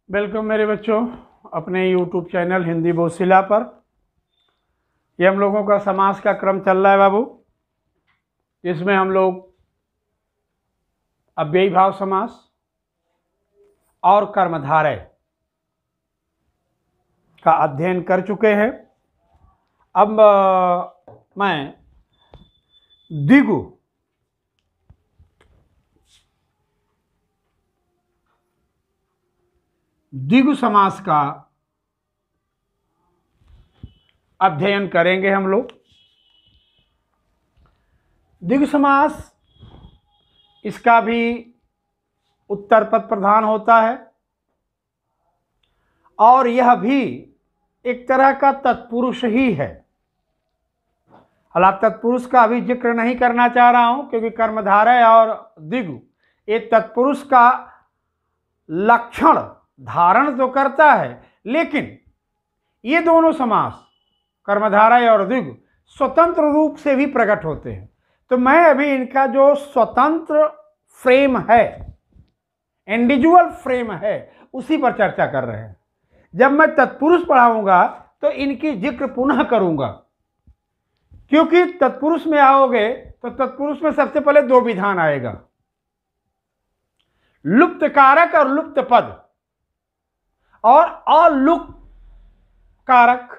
Welcome मेरे बच्चों अपने YouTube चैनल हिंदी बोसिला पर। ये हम लोगों का समास का क्रम चल रहा है बाबू, जिसमें हम लोग अव्ययी भाव समास और कर्मधारय का अध्ययन कर चुके हैं। अब मैं द्विगु समास का अध्ययन करेंगे हम लोग। द्विगु समास, इसका भी उत्तर पद प्रधान होता है और यह भी एक तरह का तत्पुरुष ही है। हालांकि तत्पुरुष का अभी जिक्र नहीं करना चाह रहा हूं, क्योंकि कर्मधारय और द्विगु ये तत्पुरुष का लक्षण धारण तो करता है, लेकिन ये दोनों समास कर्मधारय और द्विगु स्वतंत्र रूप से भी प्रकट होते हैं। तो मैं अभी इनका जो स्वतंत्र फ्रेम है, इंडिविजुअल फ्रेम है, उसी पर चर्चा कर रहे हैं। जब मैं तत्पुरुष पढ़ाऊंगा तो इनकी जिक्र पुनः करूंगा, क्योंकि तत्पुरुष में आओगे तो तत्पुरुष में सबसे पहले दो विधान आएगा, लुप्त कारक और लुप्त पद और अलुप्त कारक।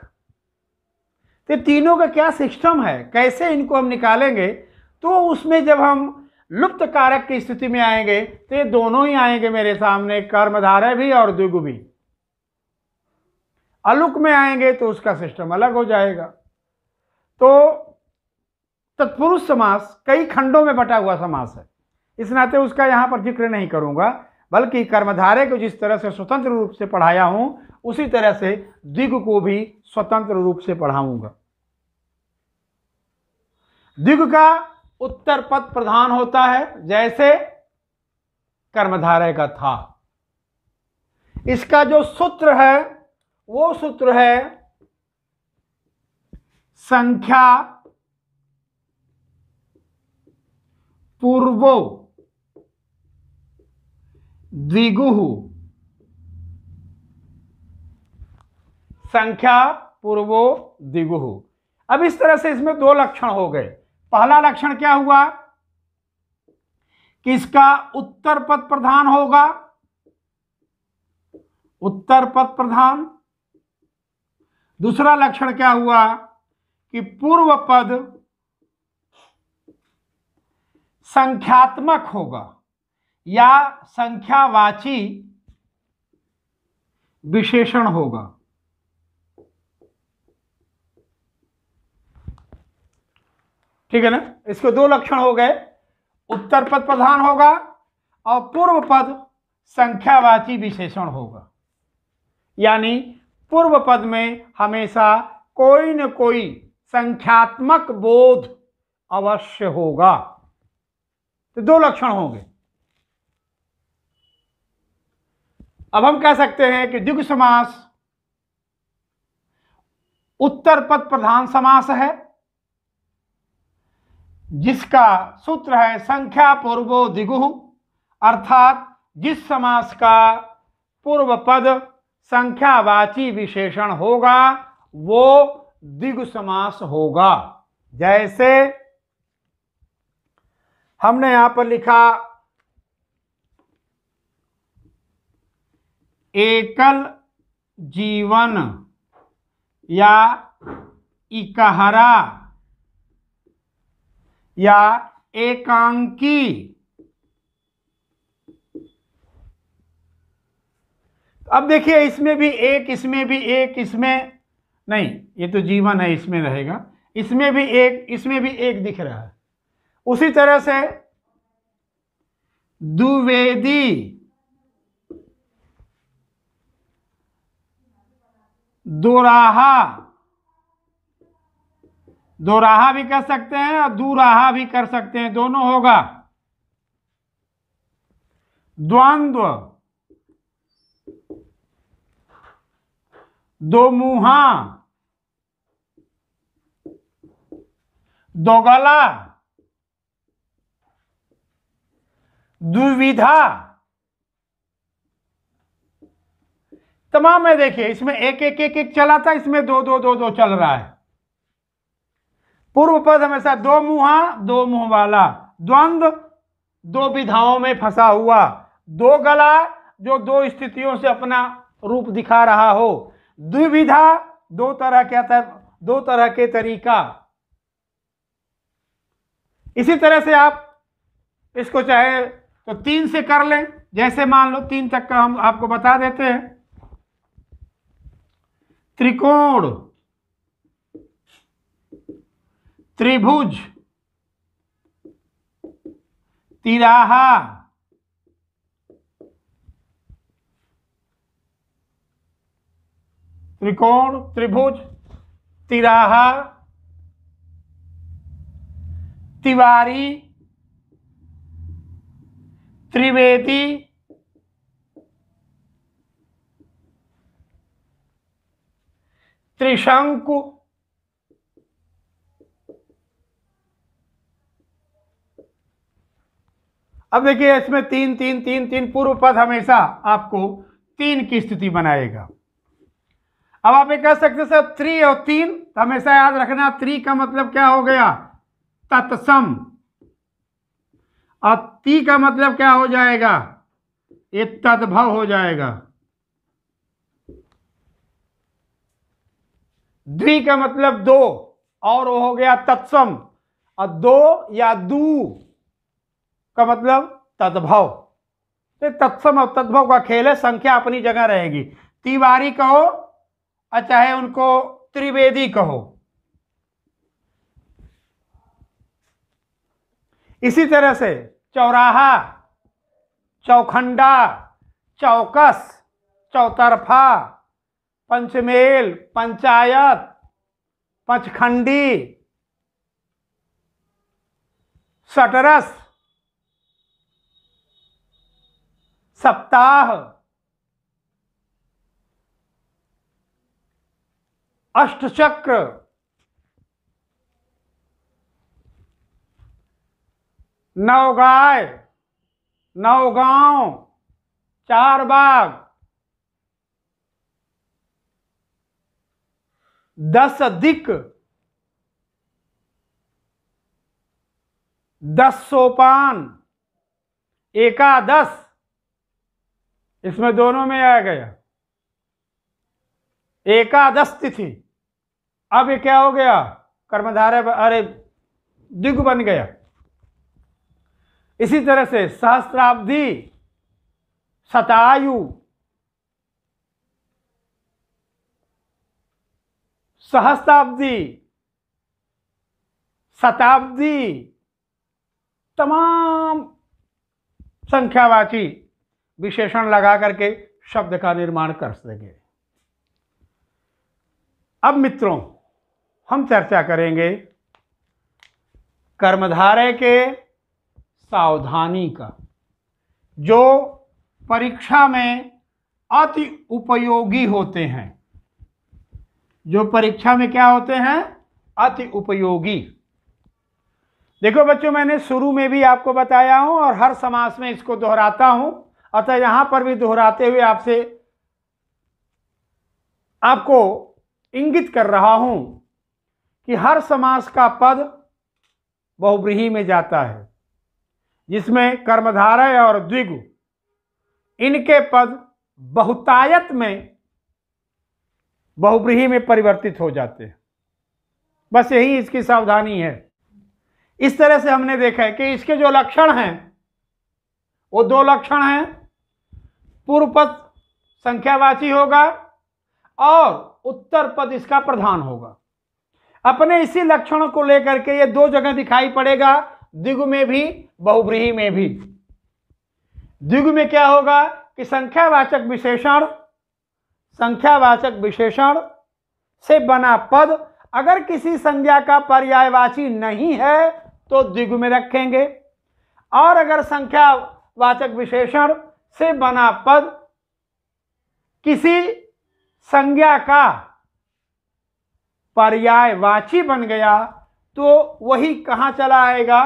तो तीनों का क्या सिस्टम है, कैसे इनको हम निकालेंगे, तो उसमें जब हम लुप्त कारक की स्थिति में आएंगे तो ये दोनों ही आएंगे मेरे सामने, कर्मधारय भी और द्विगु भी। अलुक में आएंगे तो उसका सिस्टम अलग हो जाएगा। तो तत्पुरुष समास कई खंडों में बटा हुआ समास है, इस नाते उसका यहां पर जिक्र नहीं करूंगा, बल्कि कर्मधारय को जिस तरह से स्वतंत्र रूप से पढ़ाया हूं उसी तरह से द्विगु को भी स्वतंत्र रूप से पढ़ाऊंगा। द्विगु का उत्तर पद प्रधान होता है, जैसे कर्मधारय का था। इसका जो सूत्र है वो सूत्र है संख्या पूर्वो द्विगुः, संख्या पूर्वो द्विगुः। अब इस तरह से इसमें दो लक्षण हो गए। पहला लक्षण क्या हुआ कि इसका उत्तर पद प्रधान होगा, उत्तर पद प्रधान। दूसरा लक्षण क्या हुआ कि पूर्व पद संख्यात्मक होगा या संख्यावाची विशेषण होगा। ठीक है ना, इसके दो लक्षण हो गए, उत्तर पद प्रधान होगा और पूर्व पद संख्यावाची विशेषण होगा। यानी पूर्व पद में हमेशा कोई न कोई संख्यात्मक बोध अवश्य होगा। तो दो लक्षण होंगे। अब हम कह सकते हैं कि द्विगु समास उत्तर पद प्रधान समास है, जिसका सूत्र है संख्या पूर्वो द्विगुः, अर्थात जिस समास का पूर्व पद संख्यावाची विशेषण होगा वो द्विगु समास होगा। जैसे हमने यहां पर लिखा एकल जीवन या इकहरा या एकांकी। अब देखिए, इसमें भी एक, इसमें भी एक, इसमें नहीं, ये तो जीवन है, इसमें रहेगा। इसमें भी एक, इसमें भी एक दिख रहा है। उसी तरह से द्विवेदी, दोराहा, दोराहा भी कर सकते हैं और दुराहा भी कर सकते हैं, दोनों होगा। द्वंद्व, दोमुहा, दोगला, द्विविधा, तमाम में देखिए इसमें एक एक एक एक चला था, इसमें दो दो दो दो चल रहा है। पूर्व पद हमेशा दो मुहा दो मुंह वाला, द्वंद्व दो विधाओं में फंसा हुआ, दो गला जो दो स्थितियों से अपना रूप दिखा रहा हो, द्विविधा दो तरह के तरीका। इसी तरह से आप इसको चाहे तो 3 से कर लें, जैसे मान लो 3 तक का हम आपको बता देते हैं। त्रिकोण, त्रिभुज, तिराहा, त्रिकोण, त्रिभुज, तिराहा, तिवारी, त्रिवेदी, त्रिशंकु, अब देखिए इसमें 3 3 3 3 पूर्व पद हमेशा आपको 3 की स्थिति बनाएगा। अब आप ये कह सकते सर 3 और 3, तो हमेशा याद रखना 3 का मतलब क्या हो गया, तत्सम, और 3 का मतलब क्या हो जाएगा, ये तद्भव हो जाएगा। द्वि का मतलब 2 और वो हो गया तत्सम, और 2 या दू का मतलब तद्भव। तो तत्सम और तद्भव का खेल है, संख्या अपनी जगह रहेगी। तिवारी कहो और चाहे उनको त्रिवेदी कहो। इसी तरह से चौराहा, चौखंडा, चौकस, चौतरफा, पंचमेल, पंचायत, पंचखंडी, सटरस, सप्ताह, अष्टचक्र, नवगाय, नवगांव, चारबाग, 10 दिक, 10 सोपान, एकादश, इसमें दोनों में आ गया एकादश तिथि। अब ये क्या हो गया, कर्मधारय, अरे द्विगु बन गया। इसी तरह से सहस्त्राब्दी, शतायु, सहस्त्राब्दी, शताब्दी, तमाम संख्यावाची विशेषण लगा करके शब्द का निर्माण कर सकेंगे। अब मित्रों हम चर्चा करेंगे कर्मधारय के सावधानी का, जो परीक्षा में अति उपयोगी होते हैं। जो परीक्षा में क्या होते हैं, अति उपयोगी। देखो बच्चों, मैंने शुरू में भी आपको बताया हूं और हर समास में इसको दोहराता हूं, अतः यहां पर भी दोहराते हुए आपको इंगित कर रहा हूं कि हर समास का पद बहुव्रीहि में जाता है, जिसमें कर्मधारय और द्विगु इनके पद बहुतायत में बहुव्रीहि में परिवर्तित हो जाते हैं। बस यही इसकी सावधानी है। इस तरह से हमने देखा है कि इसके जो लक्षण हैं वो 2 लक्षण हैं। पूर्व पद संख्यावाची होगा और उत्तर पद इसका प्रधान होगा। अपने इसी लक्षण को लेकर के ये 2 जगह दिखाई पड़ेगा, द्विगु में भी बहुव्रीहि में भी। द्विगु में क्या होगा कि संख्यावाचक विशेषण से बना पद अगर किसी संज्ञा का पर्यायवाची नहीं है तो द्विगु में रखेंगे, और अगर संख्यावाचक विशेषण से बना पद किसी संज्ञा का पर्यायवाची बन गया तो वही कहां चला आएगा,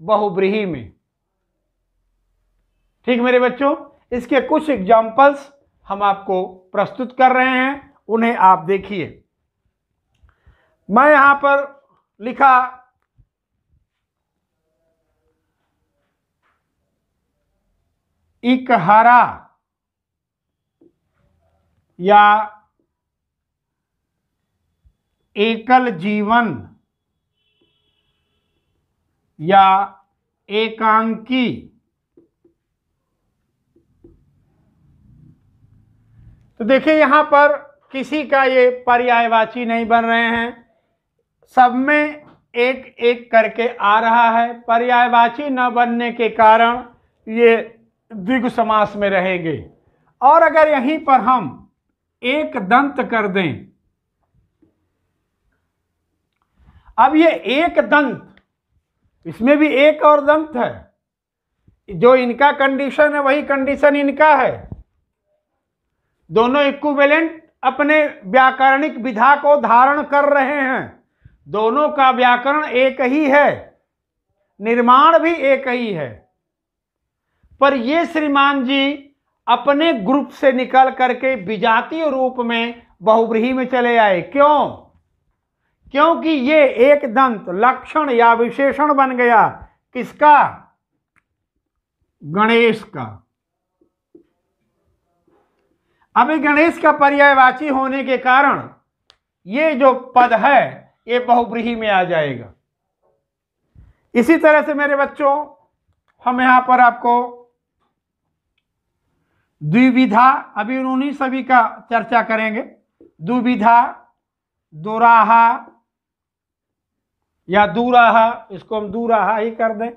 बहुव्रीहि में। ठीक मेरे बच्चों, इसके कुछ एग्जाम्पल्स हम आपको प्रस्तुत कर रहे हैं, उन्हें आप देखिए। मैं यहां पर लिखा इकहरा या एकल जीवन या एकांकी। तो देखिए यहां पर किसी का ये पर्यायवाची नहीं बन रहे हैं, सब में एक एक करके आ रहा है। पर्यायवाची न बनने के कारण ये द्विगु समास में रहेंगे। और अगर यहीं पर हम एक दंत कर दें, अब ये एक दंत, इसमें भी एक और दंत है, जो इनका कंडीशन है वही कंडीशन इनका है। दोनों इक्विवेलेंट अपने व्याकरणिक विधा को धारण कर रहे हैं, दोनों का व्याकरण एक ही है, निर्माण भी एक ही है। पर ये श्रीमान जी अपने ग्रुप से निकल करके विजातीय रूप में बहुव्रीहि में चले आए। क्यों? क्योंकि ये एक दंत लक्षण या विशेषण बन गया। किसका? गणेश का। अब गणेश का पर्यायवाची होने के कारण ये जो पद है ये बहुव्रीहि में आ जाएगा। इसी तरह से मेरे बच्चों, हम यहां पर आपको द्विविधा, अभी उन्हीं सभी का चर्चा करेंगे। द्विविधा, दुराहा या दूराहा, इसको हम दूराहा ही कर दें।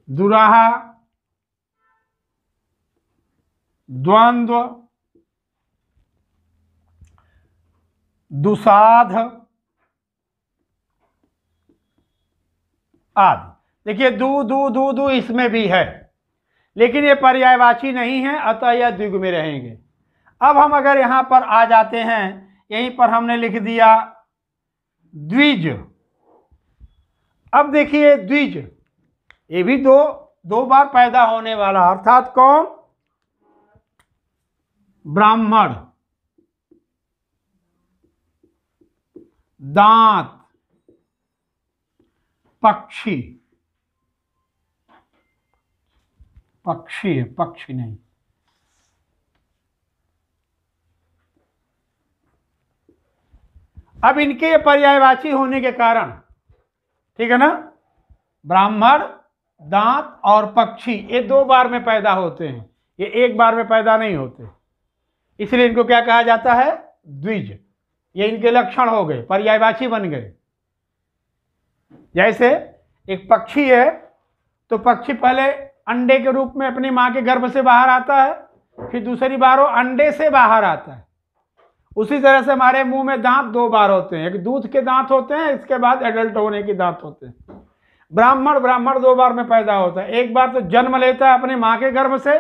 दुराहा, द्वंद्व, दुसाध आदि। देखिए दू दू दू दू इसमें भी है, लेकिन ये पर्यायवाची नहीं है, अतः यह द्विगु में रहेंगे। अब हम अगर यहां पर आ जाते हैं, यहीं पर हमने लिख दिया द्विज। अब देखिए द्विज, ये भी दो बार पैदा होने वाला, अर्थात कौन? ब्राह्मण। दांत, पक्षी, पक्षी है, पक्षी नहीं। अब इनके पर्यायवाची होने के कारण, ठीक है ना, ब्राह्मण, दांत और पक्षी, ये 2 बार में पैदा होते हैं, ये 1 बार में पैदा नहीं होते। इसलिए इनको क्या कहा जाता है? द्विज। ये इनके लक्षण हो गए, पर्यायवाची बन गए। जैसे एक पक्षी है, तो पक्षी पहले अंडे के रूप में अपनी मां के गर्भ से बाहर आता है, फिर दूसरी बार वो अंडे से बाहर आता है। उसी तरह से हमारे मुंह में दांत 2 बार होते हैं, एक दूध के दांत होते हैं, इसके बाद एडल्ट होने के दांत होते हैं। ब्राह्मण 2 बार में पैदा होता है। एक बार तो जन्म लेता है अपनी मां के गर्भ से,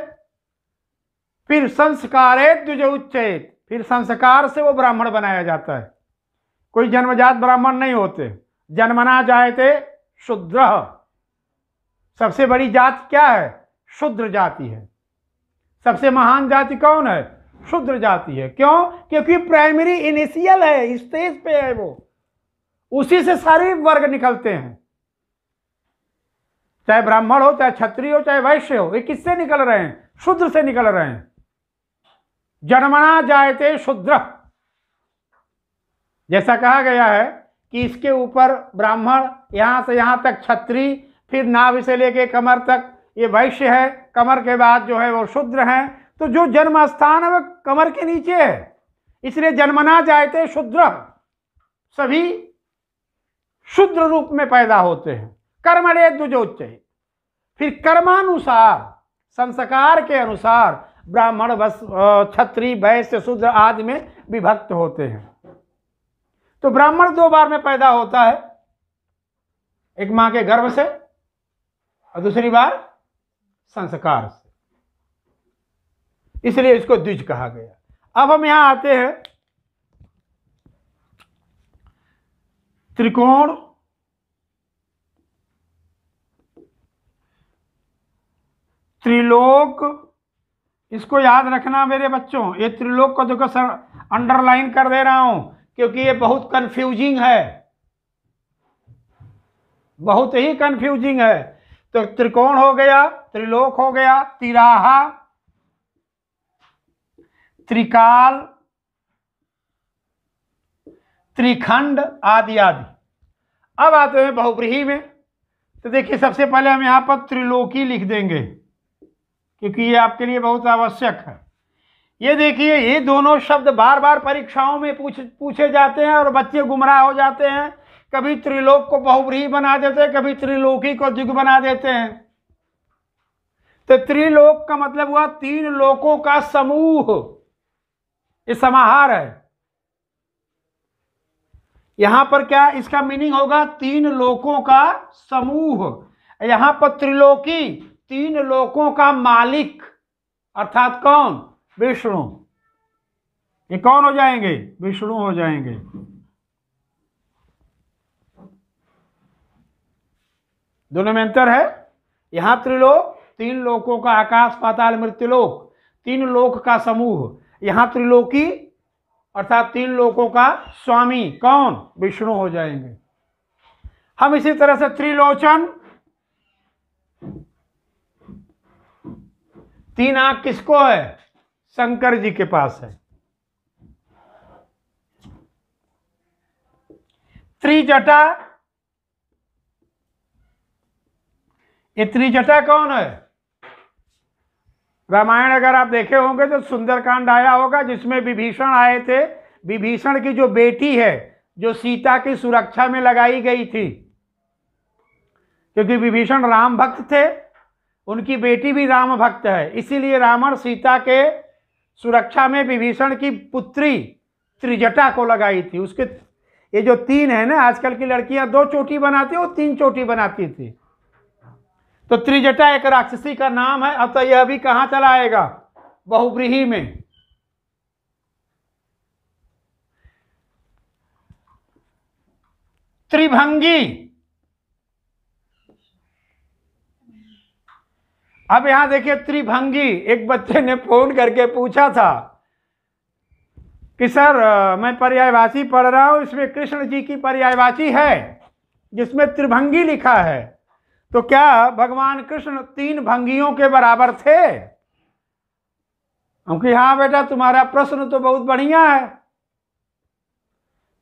फिर संस्कारे द्विज उच्चेत, फिर संस्कार से वो ब्राह्मण बनाया जाता है। कोई जन्मजात ब्राह्मण नहीं होते। जन्मना जायते शूद्र, सबसे बड़ी जात क्या है? शूद्र जाति है। सबसे महान जाति कौन है? शूद्र जाति है। क्यों? क्योंकि प्राइमरी इनिशियल है, स्टेज पे है वो, उसी से सारे वर्ग निकलते हैं। चाहे ब्राह्मण हो, चाहे क्षत्रिय हो, चाहे वैश्य हो, ये किससे निकल रहे हैं? शूद्र से निकल रहे हैं। जन्मना जायते शूद्र, जैसा कहा गया है कि इसके ऊपर ब्राह्मण, यहां से यहां तक क्षत्रिय, फिर नाभि से लेके कमर तक ये वैश्य है, कमर के बाद जो है वो शूद्र हैं। तो जो जन्म स्थान है वो कमर के नीचे है, इसलिए जन्मना जायते शूद्र, सभी शूद्र रूप में पैदा होते हैं। कर्मणे द्विजोच्चैः, फिर कर्मानुसार, संस्कार के अनुसार ब्राह्मण, क्षत्रिय, वैश्य, शूद्र आदि में विभक्त होते हैं। तो ब्राह्मण 2 बार में पैदा होता है, एक मां के गर्भ से और दूसरी बार संस्कार से, इसलिए इसको द्विज कहा गया। अब हम यहां आते हैं त्रिकोण त्रिलोक, इसको याद रखना मेरे बच्चों, ये त्रिलोक को देखो सर अंडरलाइन कर दे रहा हूं क्योंकि ये बहुत कंफ्यूजिंग है, बहुत ही कंफ्यूजिंग है। तो त्रिकोण हो गया, त्रिलोक हो गया, तिराहा, त्रिकाल, त्रिखंड आदि आदि। अब आते हैं बहुव्रीहि में। तो देखिए सबसे पहले हम यहां पर त्रिलोकी लिख देंगे क्योंकि ये आपके लिए बहुत आवश्यक है। ये देखिए ये दोनों शब्द बार बार परीक्षाओं में पूछे जाते हैं और बच्चे गुमराह हो जाते हैं। कभी त्रिलोक को बहुव्रीहि बना देते हैं, कभी त्रिलोकी को द्विग बना देते हैं। तो त्रिलोक का मतलब हुआ तीन लोकों का समूह, ये समाहार है। यहां पर क्या इसका मीनिंग होगा, तीन लोकों का समूह। यहां पर त्रिलोकी तीन लोकों का मालिक, अर्थात कौन, विष्णु। ये कौन हो जाएंगे, विष्णु हो जाएंगे। दोनों में अंतर है। यहां त्रिलोक तीन लोकों का, आकाश पाताल मृत्युलोक, तीन लोक का समूह। यहां त्रिलोकी अर्थात तीन लोकों का स्वामी कौन, विष्णु हो जाएंगे। हम इसी तरह से त्रिलोचन, तीन आंख किसको है, शंकर जी के पास है। त्रिजटा, ये त्रिजटा कौन है, रामायण अगर आप देखे होंगे तो सुंदरकांड आया होगा जिसमें विभीषण आए थे। विभीषण की जो बेटी है जो सीता की सुरक्षा में लगाई गई थी, क्योंकि विभीषण राम भक्त थे, उनकी बेटी भी राम भक्त है, इसीलिए रावण सीता के सुरक्षा में विभीषण की पुत्री त्रिजटा को लगाई थी। उसके ये जो तीन है ना, आजकल की लड़कियां दो चोटी बनाती, वो तीन चोटी बनाती थी। तो त्रिजटा एक राक्षसी का नाम है। अतः यह भी कहां चला आएगा, बहुव्रीहि में। त्रिभंगी, अब यहां देखिए त्रिभंगी, एक बच्चे ने फोन करके पूछा था कि सर मैं पर्यायवाची पढ़ रहा हूं, इसमें कृष्ण जी की पर्यायवाची है जिसमें त्रिभंगी लिखा है, तो क्या भगवान कृष्ण तीन भंगियों के बराबर थे? हम कहे हाँ बेटा तुम्हारा प्रश्न तो बहुत बढ़िया है,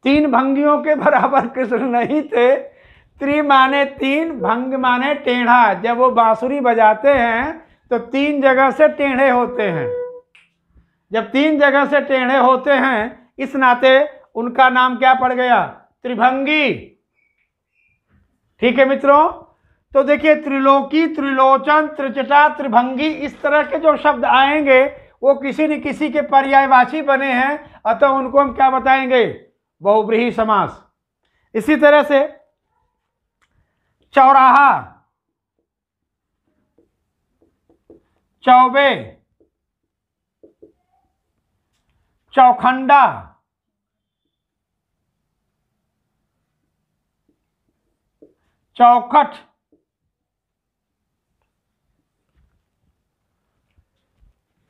तीन भंगियों के बराबर कृष्ण नहीं थे। त्रि माने तीन, भंग माने टेढ़ा। जब वो बांसुरी बजाते हैं तो तीन जगह से टेढ़े होते हैं। जब तीन जगह से टेढ़े होते हैं इस नाते उनका नाम क्या पड़ गया, त्रिभंगी। ठीक है मित्रों, तो देखिए त्रिलोकी, त्रिलोचन, त्रिजटा, त्रिभंगी, इस तरह के जो शब्द आएंगे वो किसी न किसी के पर्यायवाची बने हैं, अतः उनको हम क्या बताएंगे, बहुव्रीहि समास। इसी तरह से चौराहा, चौबे, चौखंडा, चौखट,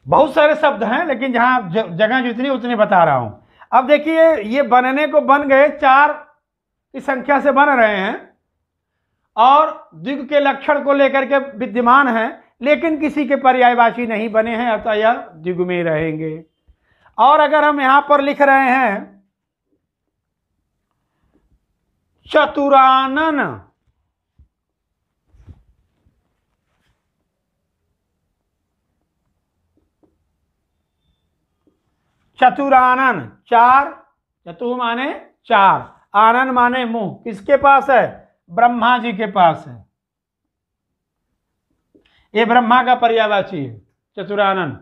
बहुत सारे शब्द हैं लेकिन जहां जगह जितनी उतनी बता रहा हूं। अब देखिए ये बनने को बन गए, चार की संख्या से बन रहे हैं और द्विग के लक्षण को लेकर के विद्यमान हैं, लेकिन किसी के पर्यायवाची नहीं बने हैं, अतः यह द्विग में रहेंगे। और अगर हम यहां पर लिख रहे हैं चतुरानन, चतुरानन, चार, चतु माने चार, आनन माने मुंह, किसके पास है, ब्रह्मा जी के पास है। ये ब्रह्मा का पर्यायवाची है चतुरानन।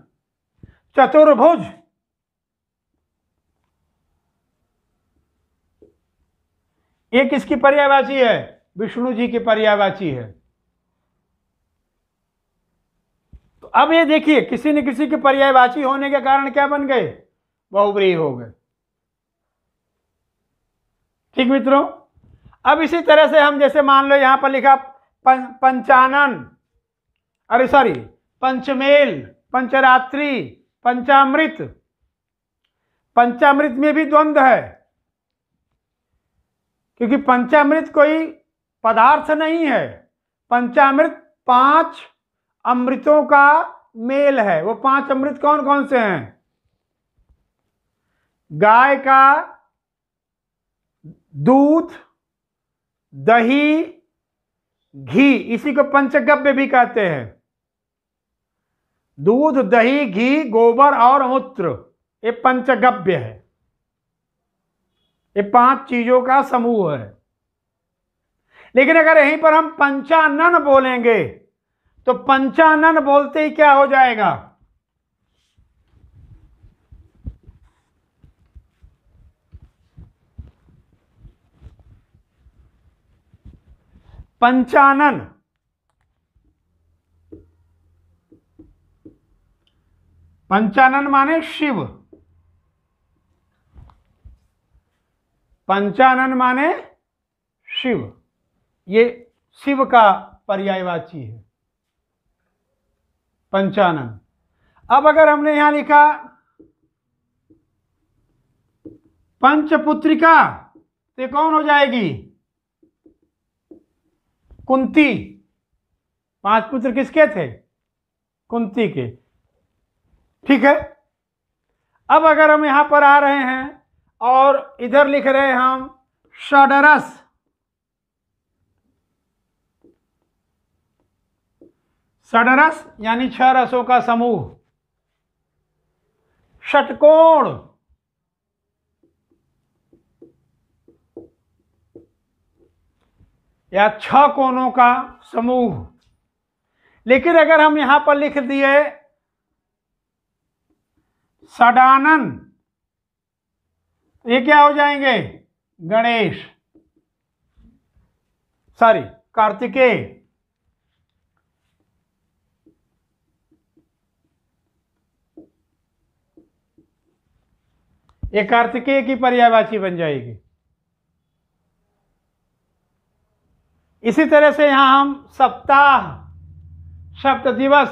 चतुर्भुज, ये किसकी पर्यायवाची है, विष्णु जी की पर्यायवाची है। तो अब ये देखिए किसी न किसी के पर्यायवाची होने के कारण क्या बन गए, बहुव्रीहि हो गए। ठीक मित्रों, अब इसी तरह से हम जैसे मान लो यहां पर लिखा पंचानन, अरे सॉरी पंचमेल, पंचरात्रि, पंचामृत। पंचामृत में भी द्वंद्व है, क्योंकि पंचामृत कोई पदार्थ नहीं है। पंचामृत 5 अमृतों का मेल है। वो 5 अमृत कौन कौन से हैं? गाय का दूध, दही, घी, इसी को पंचगव्य भी कहते हैं। दूध, दही, घी, गोबर और मूत्र, ये पंचगव्य है। ये 5 चीजों का समूह है। लेकिन अगर यहीं पर हम पंचानन बोलेंगे तो पंचानन बोलते ही क्या हो जाएगा? पंचानन, पंचानन माने शिव। पंचानन माने शिव, ये शिव का पर्यायवाची है पंचानन। अब अगर हमने यहां लिखा पंचपुत्रिका तो ये कौन हो जाएगी? कुंती। 5 पुत्र किसके थे? कुंती के। ठीक है। अब अगर हम यहां पर आ रहे हैं और इधर लिख रहे हैं हम षडरस, षडरस यानी 6 रसों का समूह। षटकोण, या 6 कोणों का समूह। लेकिन अगर हम यहां पर लिख दिए षडानन, ये क्या हो जाएंगे? गणेश, सॉरी कार्तिकेय। ये कार्तिकेय की पर्यायवाची बन जाएगी। इसी तरह से यहां हम सप्ताह, सप्त दिवस,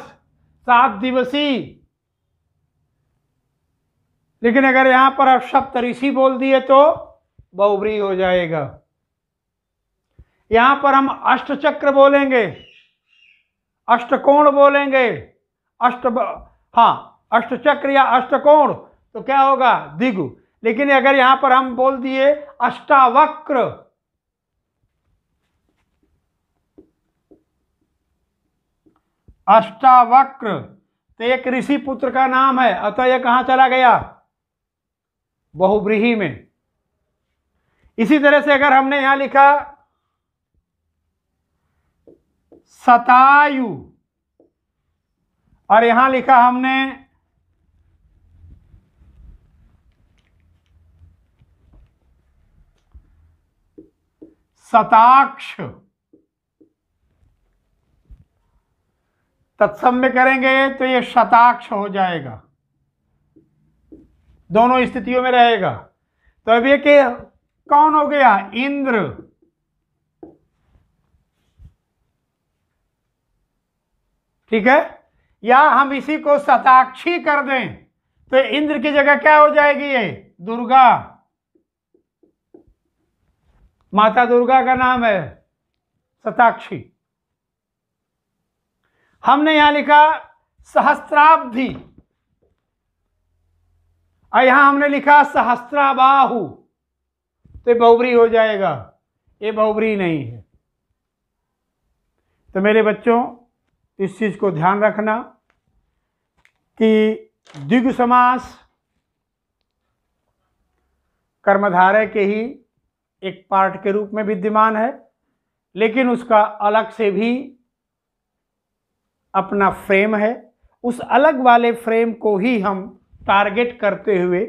7 दिवसीय। लेकिन अगर यहां पर आप सप्तऋषि बोल दिए तो बहुव्रीहि हो जाएगा। यहां पर हम अष्टचक्र बोलेंगे, अष्टकोण बोलेंगे, अष्टचक्र या अष्टकोण तो क्या होगा? द्विगु। लेकिन अगर यहां पर हम बोल दिए अष्टावक्र, अष्टावक्र तो एक ऋषि पुत्र का नाम है, अतः यह कहां चला गया? बहुव्रीहि में। इसी तरह से अगर हमने यहां लिखा शतायु और यहां लिखा हमने शताक्ष, तत्सम्य करेंगे तो ये शताक्ष हो जाएगा। दोनों स्थितियों में रहेगा। तो अब ये कि कौन हो गया? इंद्र। ठीक है। या हम इसी को शताक्षी कर दें तो इंद्र की जगह क्या हो जाएगी? ये दुर्गा, माता दुर्गा का नाम है शताक्षी। हमने यहां लिखा सहस्त्राब्धि और यहां हमने लिखा सहस्त्राबाहु, तो ये बहुव्रीहि हो जाएगा। ये बहुव्रीहि नहीं है। तो मेरे बच्चों, इस चीज को ध्यान रखना कि द्विगु समास कर्मधारय के ही एक पार्ट के रूप में विद्यमान है, लेकिन उसका अलग से भी अपना फ्रेम है। उस अलग वाले फ्रेम को ही हम टारगेट करते हुए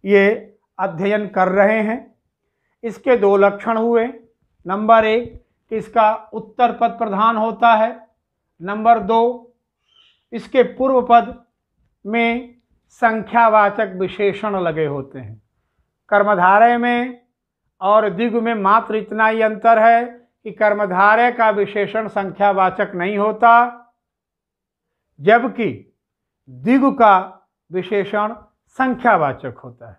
ये अध्ययन कर रहे हैं। इसके 2 लक्षण हुए। नंबर 1 कि इसका उत्तर पद प्रधान होता है। नंबर 2 इसके पूर्व पद में संख्यावाचक विशेषण लगे होते हैं। कर्मधारय में और द्विगु में मात्र इतना ही अंतर है कि कर्मधारय का विशेषण संख्यावाचक नहीं होता, जबकि द्विगु का विशेषण संख्यावाचक होता है।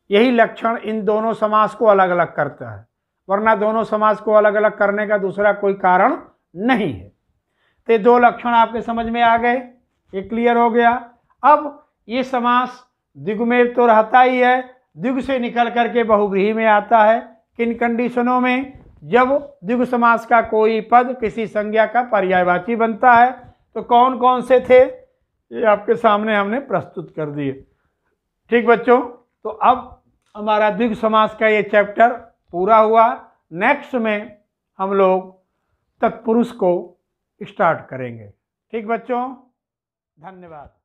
यही लक्षण इन दोनों समास को अलग अलग करता है, वरना दोनों समास को अलग अलग करने का दूसरा कोई कारण नहीं है। तो दो लक्षण आपके समझ में आ गए, ये क्लियर हो गया। अब ये समास द्विगु में तो रहता ही है, द्विगु से निकल करके बहुव्रीहि में आता है। किन कंडीशनों में? जब द्विगु समास का कोई पद किसी संज्ञा का पर्यायवाची बनता है। तो कौन कौन से थे ये आपके सामने हमने प्रस्तुत कर दिए। ठीक बच्चों, तो अब हमारा द्विगु समास का ये चैप्टर पूरा हुआ। नेक्स्ट में हम लोग तत्पुरुष को स्टार्ट करेंगे। ठीक बच्चों, धन्यवाद।